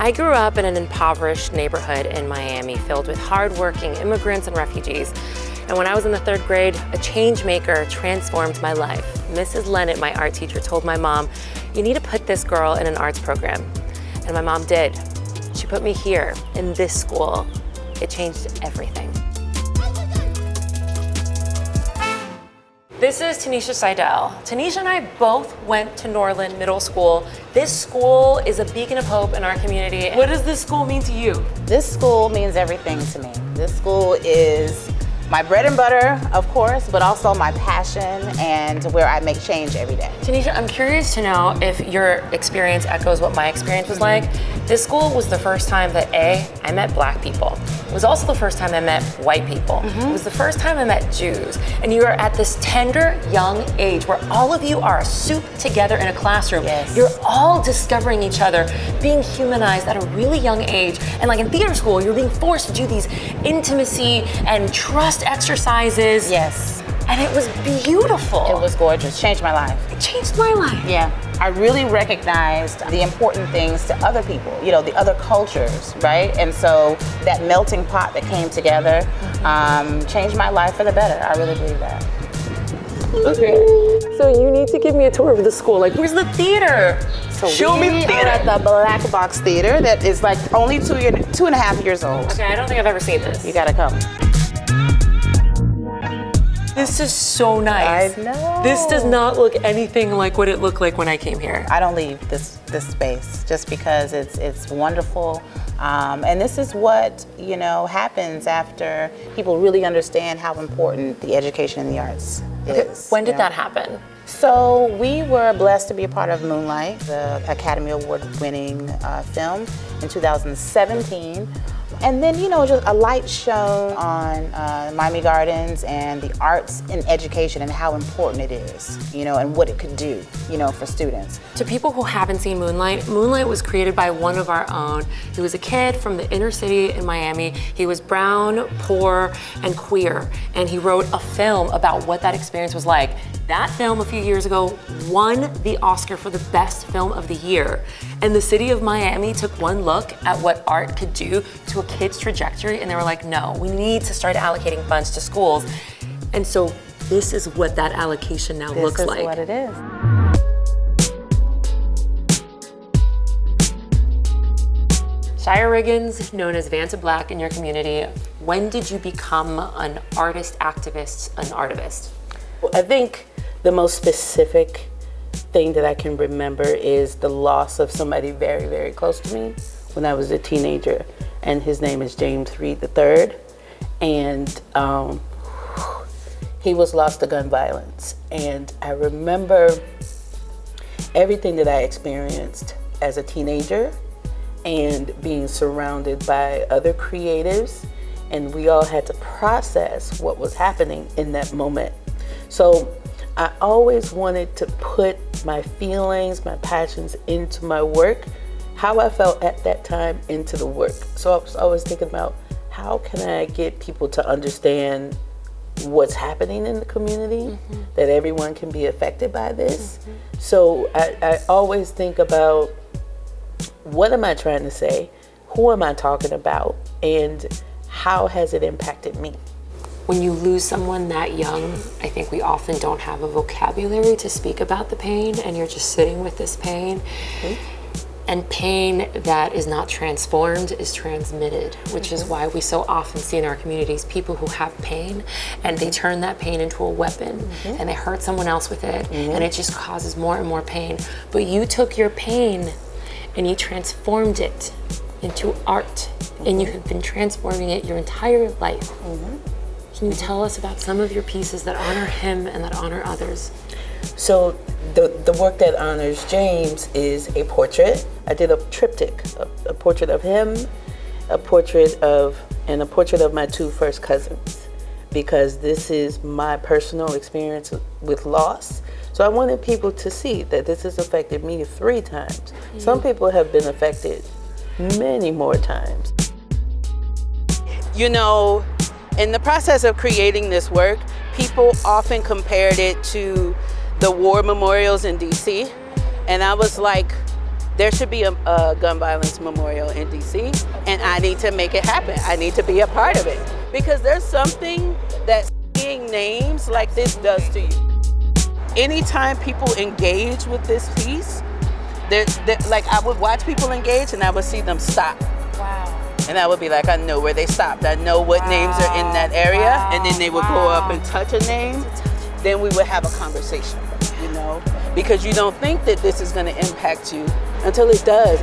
I grew up in an impoverished neighborhood in Miami filled with hardworking immigrants and refugees. And when I was in the 3rd grade, a change maker transformed my life. Mrs. Lennett, my art teacher, told my mom, "You need to put this girl in an arts program." And my mom did. She put me here, in this school. It changed everything. This is Tanisha Seidel. Tanisha and I both went to Norland Middle School. This school is a beacon of hope in our community. What does this school mean to you? This school means everything to me. This school is my bread and butter, of course, but also my passion and where I make change every day. Tanisha, I'm curious to know if your experience echoes what my experience was like. This school was the first time that I met Black people. It was also the first time I met white people. It was the first time I met Jews. And you are at this tender, young age where all of you are souped together in a classroom. Yes. You're all discovering each other, being humanized at a really young age. And like in theater school, you're being forced to do these intimacy and trust exercises. Yes. And it was beautiful. It was gorgeous. Changed my life. It changed my life. Yeah. I really recognized the important things to other people, you know, the other cultures, right? And so that melting pot that came together changed my life for the better. I really believe that. Okay. So you need to give me a tour of the school. Like, where's the theater? So show me the we theater. are at the Black Box Theater that is like only 2.5 years old. Okay, I don't think I've ever seen this. You gotta come. This is so nice. I know. This does not look anything like what it looked like when I came here. I don't leave this space just because it's wonderful. And this is what, you know, happens after people really understand how important the education in the arts is. When did that happen? So we were blessed to be a part of Moonlight, the Academy Award winning film in 2017. And then, you know, just a light shone on Miami Gardens and the arts in education and how important it is, you know, and what it could do, you know, for students. To people who haven't seen Moonlight, Moonlight was created by one of our own. He was a kid from the inner city in Miami. He was brown, poor, and queer. And he wrote a film about what that experience was like. That film a few years ago won the Oscar for the best film of the year. And the city of Miami took one look at what art could do to a kid's trajectory, and they were like, no, we need to start allocating funds to schools. And so this is what that allocation now looks like. This is what it is. Shia Riggins, known as Vanta Black in your community, when did you become an artist activist, an artivist? I think the most specific thing that I can remember is the loss of somebody very, very close to me when I was a teenager, and his name is James Reed III, and he was lost to gun violence. And I remember everything that I experienced as a teenager and being surrounded by other creatives, and we all had to process what was happening in that moment. So I always wanted to put my feelings, my passions into my work, how I felt at that time into the work. So I was always thinking about how can I get people to understand what's happening in the community, that everyone can be affected by this. So I always think about what am I trying to say, who am I talking about, and how has it impacted me? When you lose someone that young, I think we often don't have a vocabulary to speak about the pain, and you're just sitting with this pain. And pain that is not transformed is transmitted, which is why we so often see in our communities people who have pain and they turn that pain into a weapon and they hurt someone else with it, and it just causes more and more pain. But you took your pain and you transformed it into art, and you have been transforming it your entire life. Can you tell us about some of your pieces that honor him and that honor others? So the work that honors James is a portrait. I did a triptych, a portrait of him, a portrait of my two first cousins, because this is my personal experience with loss. So I wanted people to see that this has affected me 3 times. Some people have been affected many more times. You know, in the process of creating this work, people often compared it to the war memorials in DC. And I was like, there should be a gun violence memorial in DC, and I need to make it happen. I need to be a part of it, because there's something that seeing names like this does to you. Anytime people engage with this piece, like I would watch people engage and I would see them stop. Wow. And I would be like, I know where they stopped. I know what names are in that area. And then they would go up and touch a name. Then we would have a conversation, you know? Because you don't think that this is gonna impact you until it does.